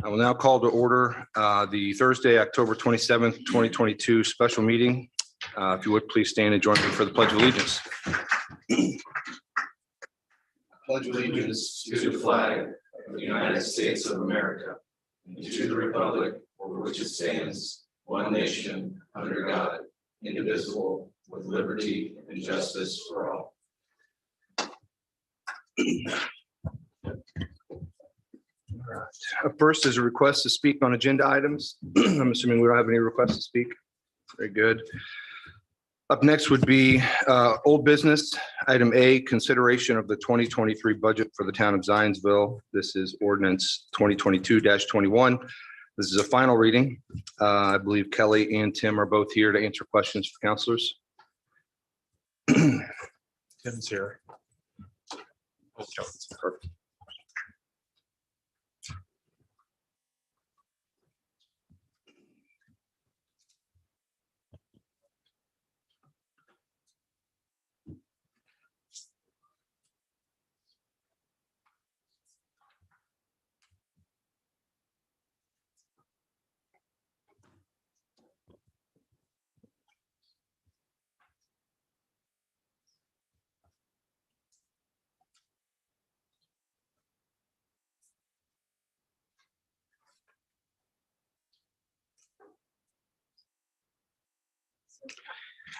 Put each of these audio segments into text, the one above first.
I will now call to order the Thursday, October 27th, 2022 special meeting. If you would please stand and join me for the Pledge of Allegiance. Pledge allegiance to the flag of the United States of America and to the republic for which it stands, one nation, under God, indivisible, with liberty and justice for all. First is a request to speak on agenda items. I'm assuming we don't have any requests to speak. Very good. Up next would be old business. Item A, consideration of the 2023 budget for the town of Zionsville. This is ordinance 2022-21. This is a final reading. I believe Kelly and Tim are both here to answer questions for counselors. Tim's here. Perfect.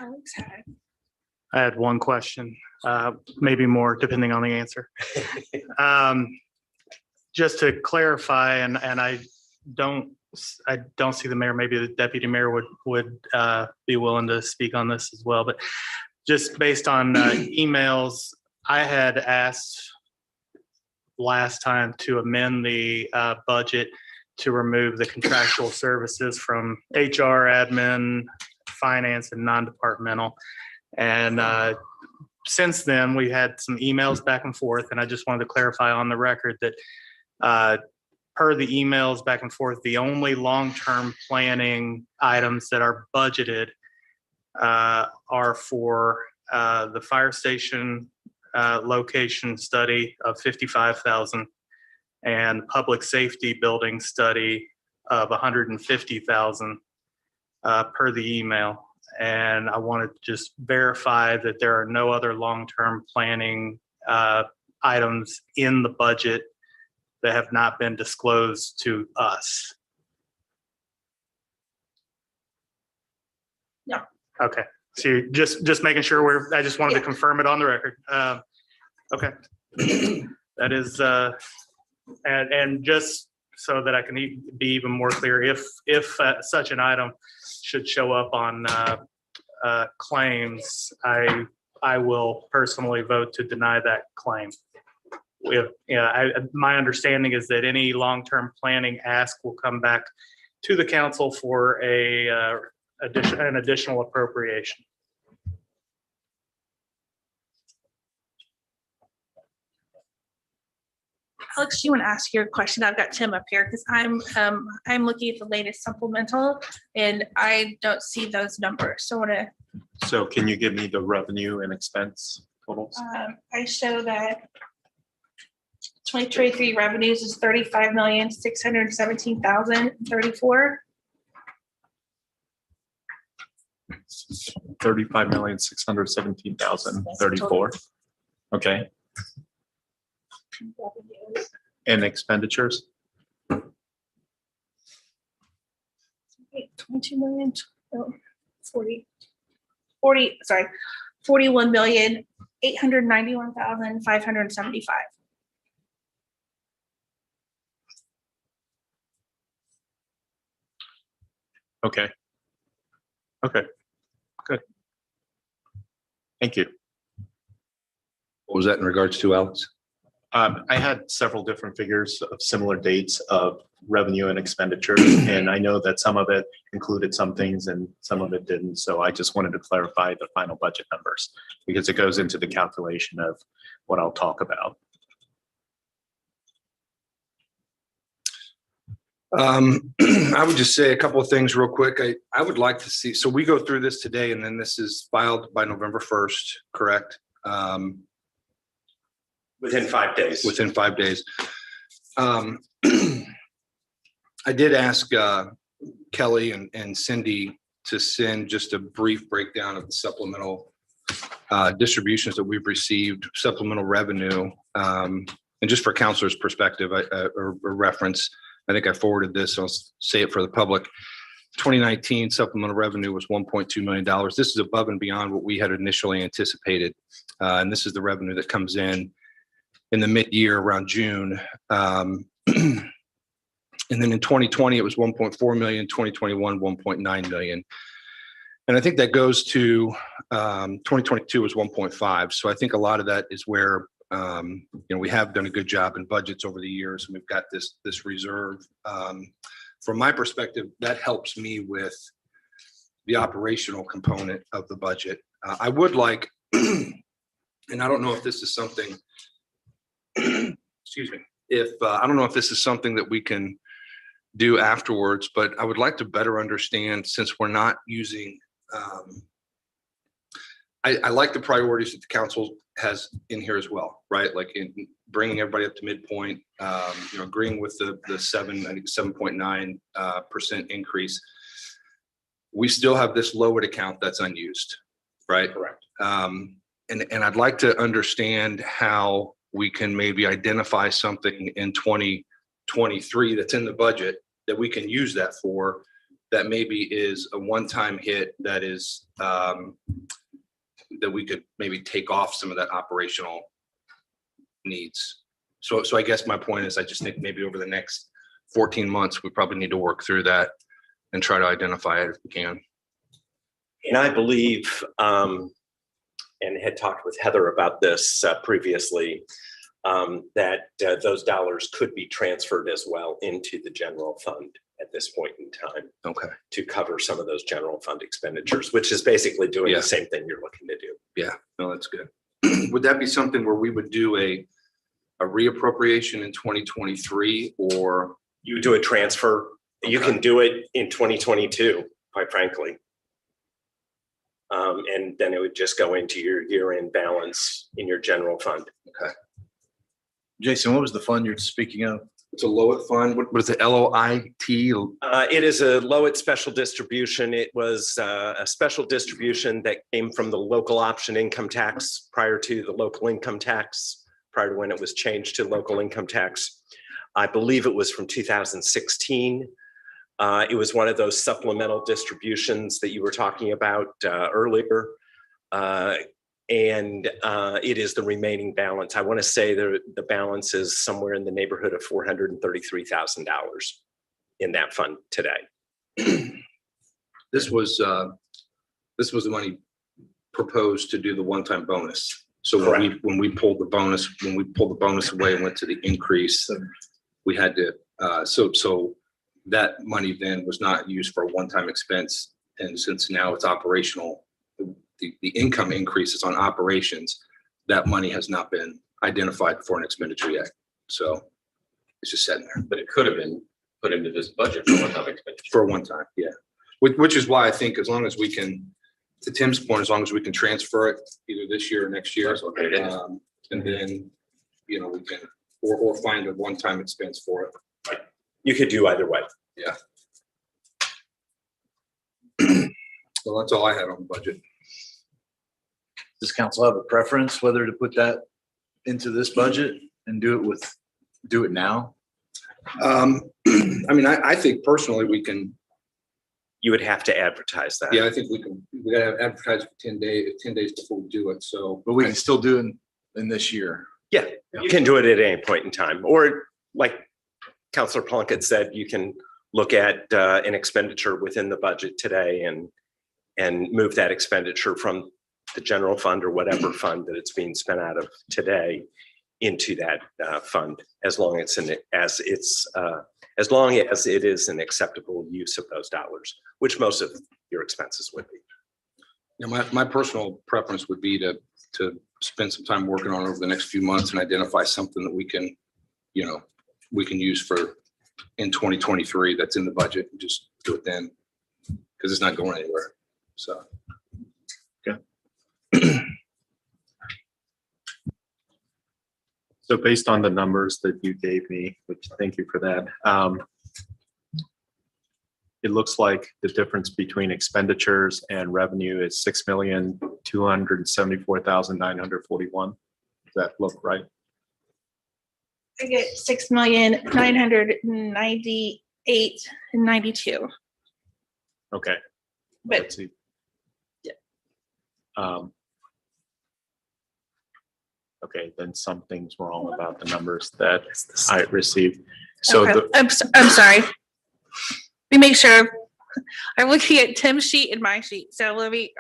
Alex had. I had one question, maybe more depending on the answer. Just to clarify, and I don't see the mayor, maybe the deputy mayor would be willing to speak on this as well, but just based on emails, I had asked last time to amend the budget to remove the contractual services from HR, admin, finance, and non-departmental. And since then, we had some emails back and forth, and I just wanted to clarify on the record that per the emails back and forth, the only long-term planning items that are budgeted are for the fire station location study of $55,000 and public safety building study of $150,000 per the email. And I wanted to just verify that there are no other long-term planning items in the budget that have not been disclosed to us. No. Okay. So you're just making sure I just wanted to confirm it on the record. Okay. That is, and just so that I can be even more clear, if such an item should show up on claims, I will personally vote to deny that claim. My understanding is that any long-term planning ask will come back to the council for an additional appropriation. Alex, do you want to ask your question? I've got Tim up here because I'm looking at the latest supplemental and I don't see those numbers. So I want to. So can you give me the revenue and expense totals? I show that 2023 revenues is 35,617,034. 35,617,034. Okay. And expenditures? 22 million, 41,891,575. Okay. Okay. Good. Thank you. What was that in regards to, Alex? I had several different figures of similar dates of revenue and expenditures, and I know that some of it included some things and some of it didn't. So I just wanted to clarify the final budget numbers because it goes into the calculation of what I'll talk about. I would just say a couple of things real quick. I would like to see, so we go through this today and then this is filed by November 1st, correct? Within 5 days. Within 5 days. I did ask Kelly and Cindy to send just a brief breakdown of the supplemental distributions that we've received, supplemental revenue. And just for counselor's perspective, or reference, I think I forwarded this, so I'll say it for the public. 2019 supplemental revenue was $1.2 million. This is above and beyond what we had initially anticipated. And this is the revenue that comes in the mid-year around June. And then in 2020, it was 1.4 million, 2021, 1.9 million. And I think that goes to 2022 was 1.5. So I think a lot of that is where, we have done a good job in budgets over the years, and we've got this reserve. From my perspective, that helps me with the operational component of the budget. I would like, and I don't know if this is something, excuse me, I don't know if this is something that we can do afterwards, but I would like to better understand, since we're not using, I like the priorities that the council has in here as well, right? Like in bringing everybody up to midpoint, agreeing with the 7.9% increase. We still have this lowered account that's unused, right? Correct. And I'd like to understand how we can maybe identify something in 2023 that's in the budget that we can use that for, that maybe is a one-time hit that is, that we could maybe take off some of that operational needs. So I guess my point is, I just think maybe over the next 14 months, we probably need to work through that and try to identify it if we can. And I believe, and had talked with Heather about this previously, that those dollars could be transferred as well into the general fund at this point in time. Okay. To cover some of those general fund expenditures, which is basically doing the same thing you're looking to do. Yeah, no, that's good. Would that be something where we would do a reappropriation in 2023, or? You do a transfer. Okay. You can do it in 2022, quite frankly. And then it would just go into your year-end balance in your general fund. Okay. Jason, what was the fund you're speaking of? It's a Lowit fund. What is it? LOIT? It is a Lowit special distribution. It was a special distribution that came from the local option income tax prior to the local income tax, prior to when it was changed to local income tax. I believe it was from 2016. It was one of those supplemental distributions that you were talking about earlier. And it is the remaining balance. I want to say the balance is somewhere in the neighborhood of $433,000 in that fund today. This was the money proposed to do the one-time bonus. So when we pulled the bonus away and went to the increase, we had to. So that money then was not used for a one-time expense, and since now it's operational. The income increases on operations, that money has not been identified for an expenditure yet. So it's just sitting there. But it could have been put into this budget for one-time expenditure. For one time, yeah. Which is why I think as long as we can, to Tim's point, as long as we can transfer it either this year or next year, and then, we can, or find a one-time expense for it. Right. You could do either way. Yeah. So that's all I had on the budget. Does council have a preference whether to put that into this budget and do it now? I think personally we can. You would have to advertise that. Yeah, I think we gotta have advertised for 10 days before we do it. So, but we can still do it in this year. Yeah, you can do it at any point in time, or like Councilor Plunkett said, you can look at an expenditure within the budget today and move that expenditure from the general fund or whatever fund that it's being spent out of today into that fund, as long as it is an acceptable use of those dollars, which most of your expenses would be. My personal preference would be to spend some time working on it over the next few months and identify something that we can use for in 2023 that's in the budget, and just do it then, because it's not going anywhere. So. So based on the numbers that you gave me, which thank you for that, it looks like the difference between expenditures and revenue is $6,274,941. Does that look right? I get 6,998,092. Okay. But Let's see. Yeah. Okay, then something's wrong about the numbers that I received. So okay. the, I'm sorry. Let me make sure. I'm looking at Tim's sheet and my sheet. So let me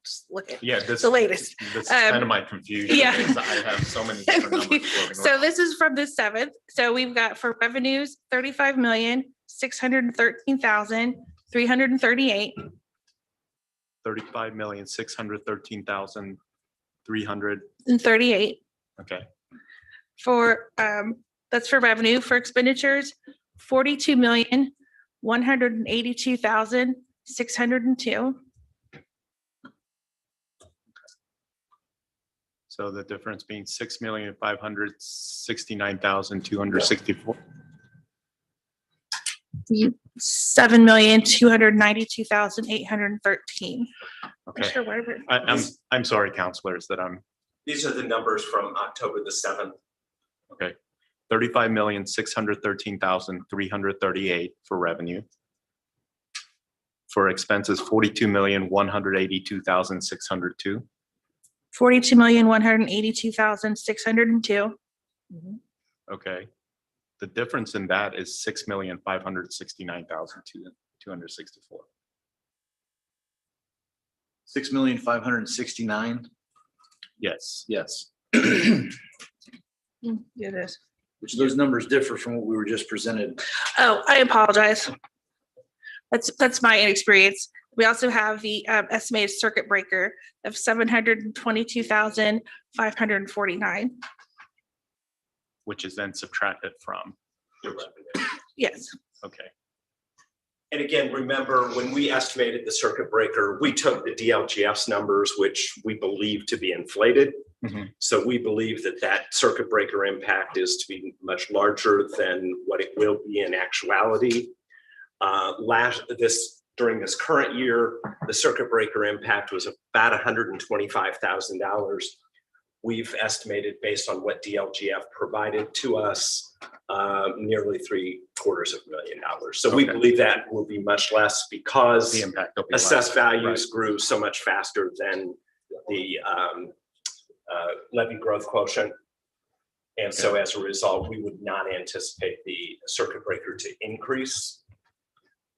just look at yeah, this the latest. This is kind of my confusion. yeah. Is I have so many different numbers floating So around. this is from the 7th. So we've got for revenues, 35,613,338. 35,613,300. And 38 Okay. for that's for revenue. For expenditures, 42,182,602. So the difference being 6,569,264. 7,292,813. Okay. Sure, whatever. I'm sorry, counselors, that I'm These are the numbers from October the 7th. okay. 35,613,338 for revenue. For expenses, 42,182,602. 42,182,602. Okay. The difference in that is 6,569,264. 6,569,000. Yes. Yes. It is. Which those numbers differ from what we were just presented. Oh, I apologize. That's my inexperience. We also have the estimated circuit breaker of 722,549. Which is then subtracted from your revenue. Yes. Okay. And again, remember, when we estimated the circuit breaker, we took the DLGF's numbers, which we believe to be inflated. Mhm. So we believe that that circuit breaker impact is to be much larger than what it will be in actuality. During this current year, the circuit breaker impact was about $125,000. We've estimated, based on what DLGF provided to us, nearly $750,000. So we Okay. believe that will be much less because The impact will be less. assessed values grew so much faster than the levy growth quotient. And so as a result, we would not anticipate the circuit breaker to increase.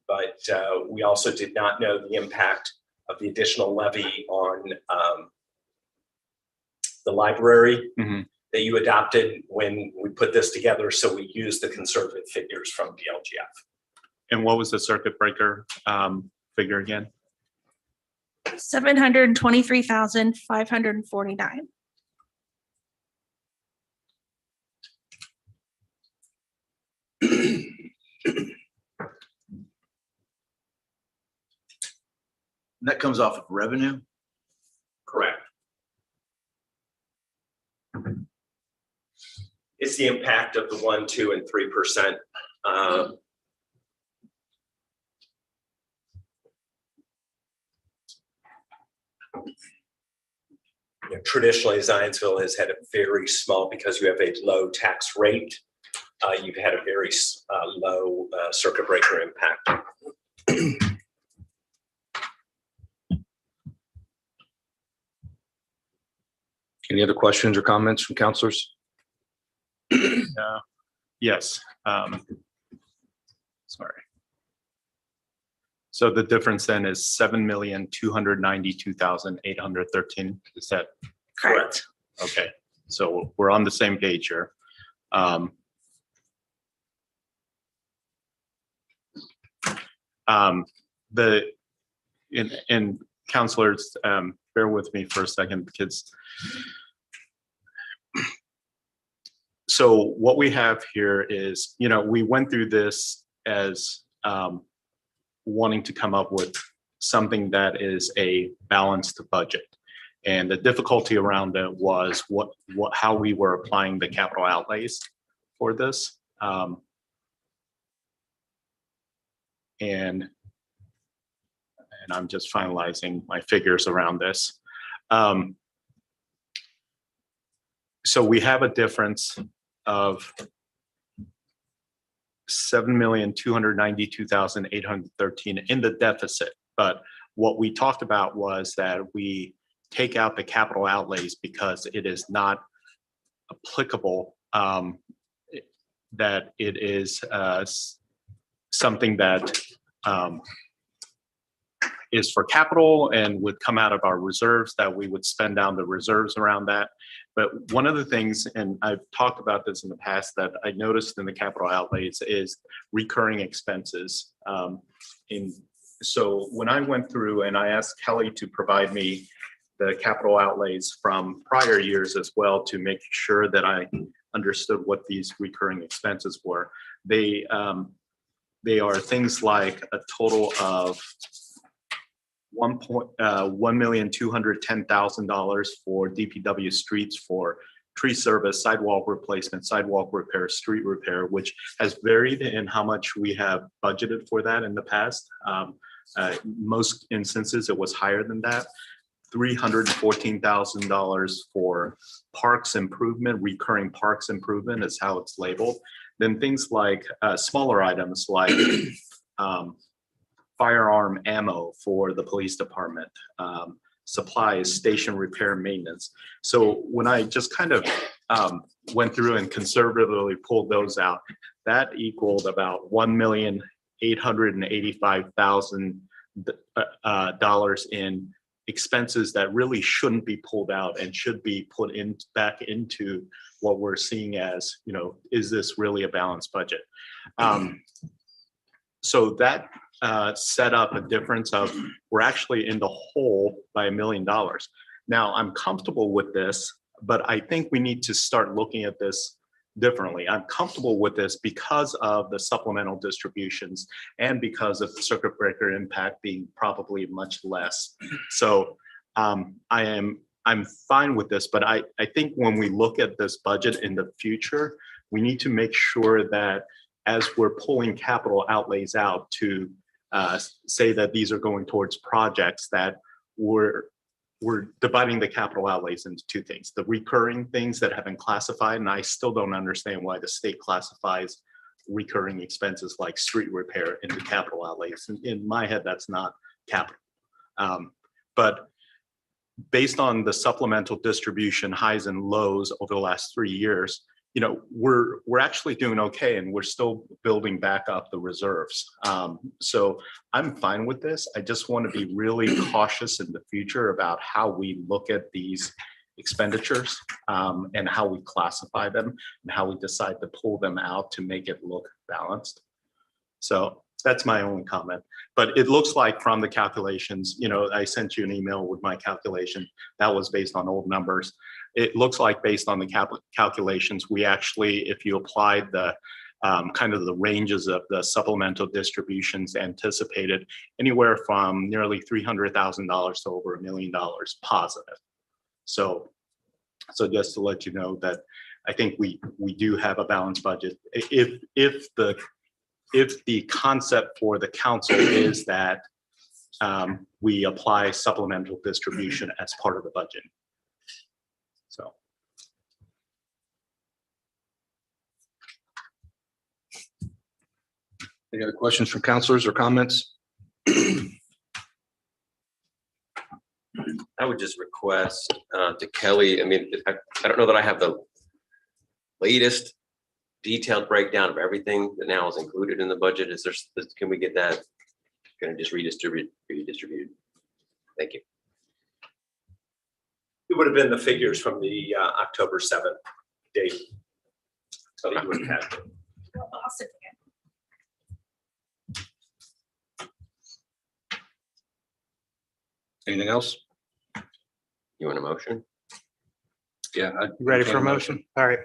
But we also did not know the impact of the additional levy on the library Mhm. that you adopted when we put this together. So we used the conservative figures from DLGF. And what was the circuit breaker figure again? 723,549. And that comes off of revenue. Correct. It's the impact of the 1%, 2%, and 3%. Traditionally, Zionsville has had a very small, because you have a low tax rate, you've had a very low circuit breaker impact. Any other questions or comments from counselors? Yes. Sorry. So the difference then is 7,292,813. Is that Correct. okay? So we're on the same page here. And counselors, bear with me for a second, because so what we have here is, we went through this as wanting to come up with something that is a balanced budget. And the difficulty around it was how we were applying the capital outlays for this. And I'm just finalizing my figures around this. So we have a difference of $7,292,813 in the deficit. But what we talked about was that we take out the capital outlays because it is not applicable, that it is something that is for capital and would come out of our reserves, that we would spend down the reserves around that. But one of the things, and I've talked about this in the past, that I noticed in the capital outlays is recurring expenses. So when I went through and I asked Kelly to provide me the capital outlays from prior years as well to make sure that I understood what these recurring expenses were, they are things like a total of $1,210,000 for DPW streets for tree service, sidewalk replacement, sidewalk repair, street repair, which has varied in how much we have budgeted for that in the past. Most instances, it was higher than that. $314,000 for parks improvement, recurring parks improvement is how it's labeled. Then things like smaller items like firearm ammo for the police department, supplies, station repair, maintenance. So when I just kind of went through and conservatively pulled those out, that equaled about $1,885,000 in expenses that really shouldn't be pulled out and should be put in back into what we're seeing as, you know, is this really a balanced budget? So that set up a difference of we're actually in the hole by $1 million. Now I'm comfortable with this, but I think we need to start looking at this differently. I'm comfortable with this because of the supplemental distributions and because of the circuit breaker impact being probably much less. So I'm fine with this, but I think when we look at this budget in the future, we need to make sure that as we're pulling capital outlays out to say that these are going towards projects, that we're dividing the capital outlays into two things: the recurring things that have been classified, and I still don't understand why the state classifies recurring expenses like street repair into capital outlays. In my head, that's not capital. But based on the supplemental distribution highs and lows over the last 3 years, you know, we're actually doing okay, and we're still building back up the reserves. So I'm fine with this. I just want to be really cautious in the future about how we look at these expenditures and how we classify them and how we decide to pull them out to make it look balanced. So that's my only comment. But it looks like from the calculations, you know, I sent you an email with my calculation that was based on old numbers. It looks like based on the calculations, we actually, if you applied the kind of the ranges of the supplemental distributions anticipated, anywhere from nearly $300,000 to over $1 million positive. So just to let you know that I think we do have a balanced budget. If the concept for the council is that we apply supplemental distribution as part of the budget. So. Any other questions from counselors or comments? I would just request to Kelly, I mean, I don't know that I have the latest detailed breakdown of everything that now is included in the budget. Is there, can we get that? Going to just redistribute? Thank you. It would have been the figures from the October 7th date. So you would have had. Well, I'll sit again. Anything else? You want a motion? Yeah. You ready for a motion? All right.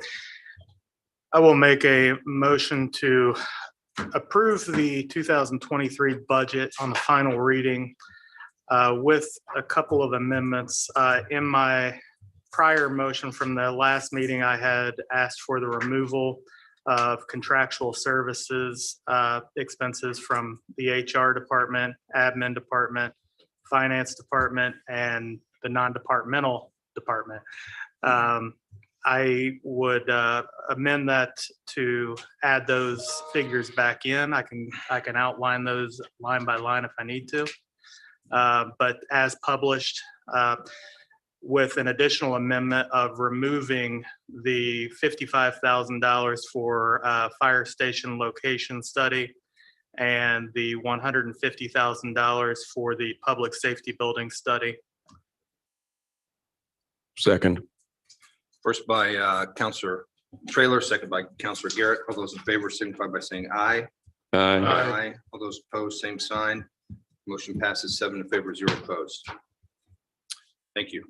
I will make a motion to approve the 2023 budget on the final reading with a couple of amendments. In my prior motion from the last meeting, I had asked for the removal of contractual services expenses from the HR department, admin department, finance department, and the non-departmental department. I would amend that to add those figures back in. I can outline those line by line if I need to. But as published, with an additional amendment of removing the $55,000 for fire station location study and the $150,000 for the public safety building study. Second. First by Counselor Trailer, second by Counselor Garrett. All those in favor signify by saying aye. Aye. All those opposed, same sign. Motion passes 7 in favor, 0 opposed. Thank you.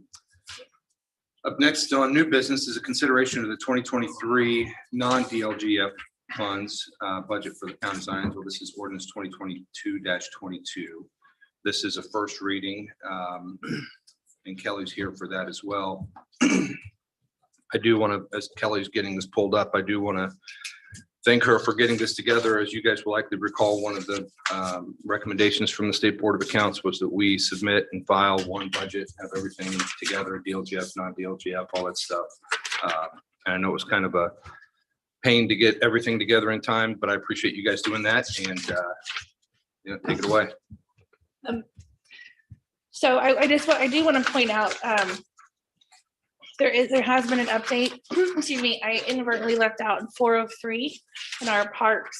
Up next on new business is a consideration of the 2023 non-DLGF funds budget for the town of Zionsville. This is ordinance 2022-22. This is a first reading, and Kelly's here for that as well. I do want to, as Kelly's getting this pulled up, I do want to thank her for getting this together. As you guys will likely recall, one of the recommendations from the State Board of Accounts was that we submit and file one budget, have everything together, DLGF, non-DLGF, all that stuff. And I know it was kind of a pain to get everything together in time, but I appreciate you guys doing that, and take it away. So I do want to point out, there has been an update. Excuse me, I inadvertently left out in 403 in our parks.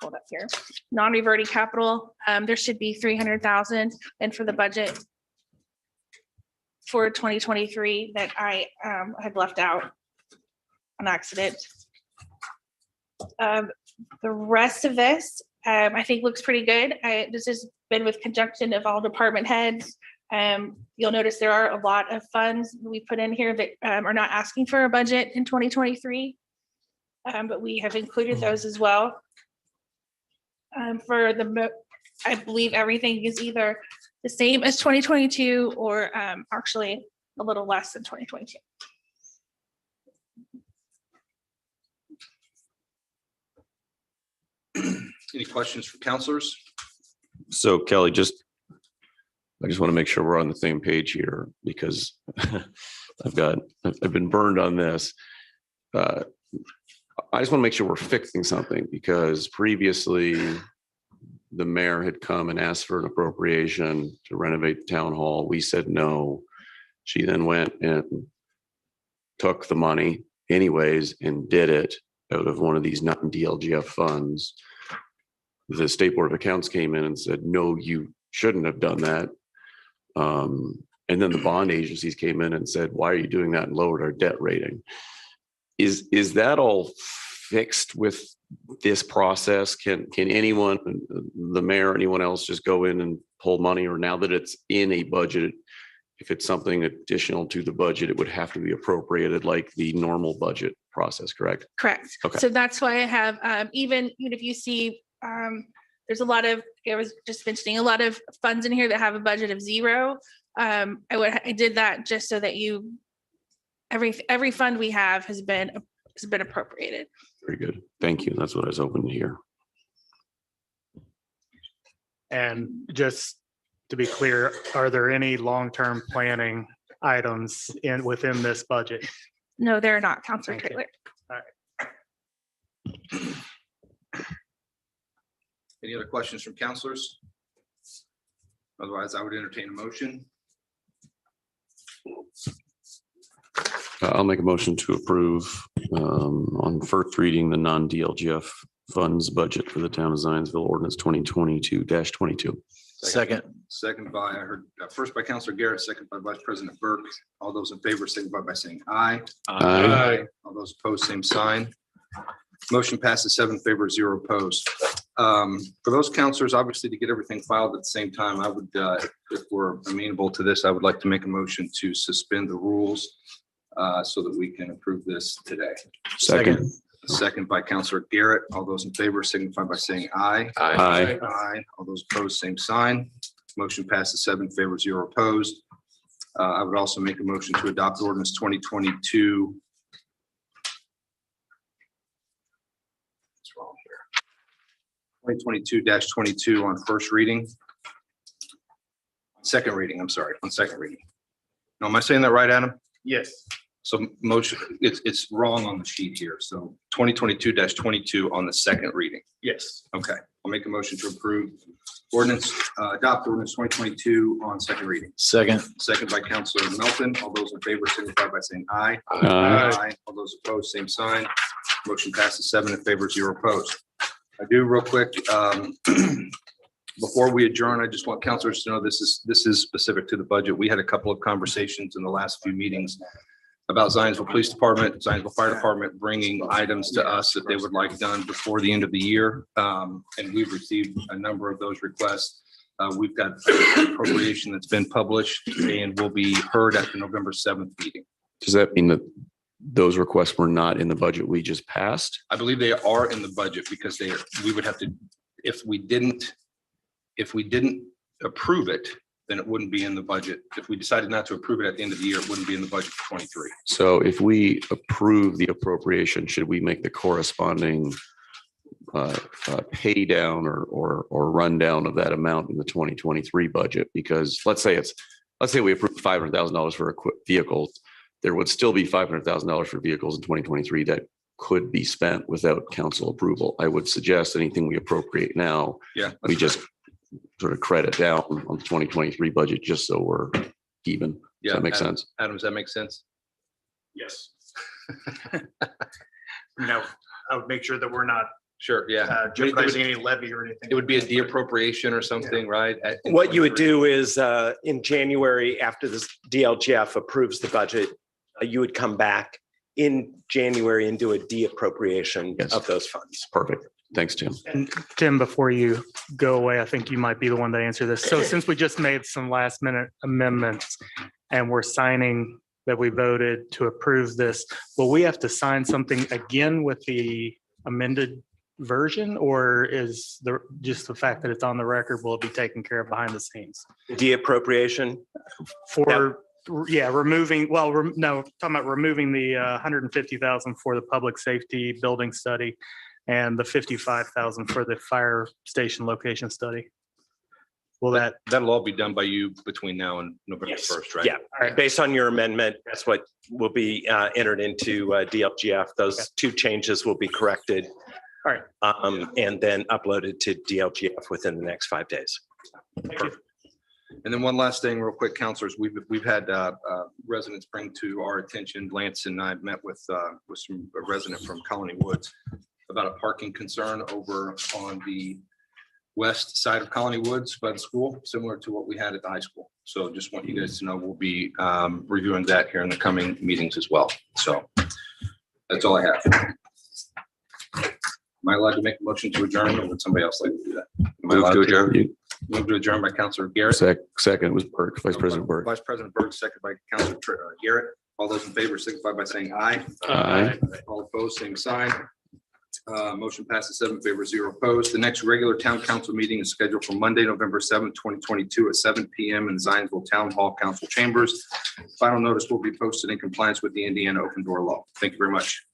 Hold up here, non-reverting capital. There should be 300,000, and for the budget for 2023 that I had left out on accident. The rest of this, I think looks pretty good. This has been with conjunction of all department heads. You'll notice there are a lot of funds we put in here that are not asking for a budget in 2023, but we have included those as well. I believe everything is either the same as 2022 or actually a little less than 2022. Any questions for counselors? So Kelly, I just want to make sure we're on the same page here, because I've been burned on this. I just want to make sure we're fixing something, because previously the mayor had come and asked for an appropriation to renovate the town hall. We said no. She then went and took the money anyways and did it out of one of these non-DLGF funds. The State Board of Accounts came in and said, no, you shouldn't have done that. And then the bond agencies came in and said, why are you doing that, and lowered our debt rating. Is that all fixed with this process? Can anyone, the mayor, anyone else just go in and pull money, or now that it's in a budget, if it's something additional to the budget, it would have to be appropriated like the normal budget process, correct? Correct. Okay. So that's why I have, even if you see, there's a lot of, I was just mentioning a lot of funds in here that have a budget of 0. I did that just so that every fund we have has been appropriated. Very good. Thank you. That's what I was hoping to hear. And just to be clear, are there any long-term planning items within this budget? No, they're not, Counselor Thank you. Trailer. All right. Any other questions from counselors? Otherwise, I would entertain a motion. I'll make a motion to approve on first reading the non-DLGF funds budget for the town of Zionsville, ordinance 2022-22. Second. Second by, I heard first by Counselor Garrett, second by Vice President Burke. All those in favor signify by saying aye. Aye. All those opposed, same sign. Motion passes 7 in favor, 0 opposed. For those counselors, obviously, to get everything filed at the same time, I would, if we're amenable to this, I would like to make a motion to suspend the rules so that we can approve this today. Second. Second by Counselor Garrett. All those in favor signify by saying aye. Aye. Aye. All those opposed, same sign. Motion passes 7 in favor, 0 opposed. I would also make a motion to adopt ordinance 2022 2022-22 on first reading. Second reading, I'm sorry, on second reading. No, am I saying that right, Adam? Yes. So motion, it's wrong on the sheet here. So 2022-22 on the second reading. Yes. Okay, I'll make a motion to approve ordinance, adopt ordinance 2022 on second reading. Second. Second by Counselor Melton. All those in favor signify by saying aye. Aye. All those opposed, same sign. Motion passes 7 in favor, 0 opposed. I do real quick, before we adjourn, I just want counselors to know this is specific to the budget. We had a couple of conversations in the last few meetings about Zionsville Police Department, Zionsville Fire Department, bringing items to us that they would like done before the end of the year. And we've received a number of those requests. We've got appropriation that's been published and will be heard at the November 7th meeting. Does that mean that those requests were not in the budget we just passed? I believe they are in the budget because we would have to, if we didn't approve it, then it wouldn't be in the budget. If we decided not to approve it at the end of the year, it wouldn't be in the budget for 23. So if we approve the appropriation, should we make the corresponding pay down or run down of that amount in the 2023 budget? Because let's say we approve $500,000 for vehicles, there would still be $500,000 for vehicles in 2023 that could be spent without council approval. I would suggest anything we appropriate now, we just sort of credit down on the 2023 budget, just so we're even. Does that make sense? Adam, does that make sense? Yes. No, I would make sure that we're not Sure, yeah. jeopardizing any levy or anything. It would be a de-appropriation or something, right? What you would do is in January, after this DLGF approves the budget, you would come back in January and do a de-appropriation Yes. of those funds. Perfect. Thanks, Tim. And Tim, before you go away, I think you might be the one to answer this. So since we just made some last minute amendments and we're signing that we voted to approve this, will we have to sign something again with the amended version, or is just the fact that it's on the record, will it be taken care of behind the scenes? De-appropriation? Removing, talking about removing the 150,000 for the public safety building study and the 55,000 for the fire station location study. That'll all be done by you between now and November Yes. 1st, right? Yeah, based on your amendment, that's what will be entered into DLGF. Those two changes will be corrected. All right. And then uploaded to DLGF within the next 5 days. Perfect. And then one last thing real quick, counselors, we've had residents bring to our attention, Lance and I met with a resident from Colony Woods about a parking concern over on the west side of Colony Woods by the school, similar to what we had at the high school. So just want you guys to know we'll be reviewing that here in the coming meetings as well. So that's all I have. Am I allowed to make a motion to adjourn, or would somebody else like to do that? Move to adjourn. Move to adjourn by Counselor Garrett. Second was Burke, Vice President Burke. Vice President Burke, second by Counselor Garrett. All those in favor signify by saying aye. Aye. All opposed, same sign. Motion passes 7 in favor, 0 opposed. The next regular town council meeting is scheduled for Monday, November 7th, 2022 at 7 p.m. in Zionsville Town Hall Council Chambers. Final notice will be posted in compliance with the Indiana Open Door Law. Thank you very much.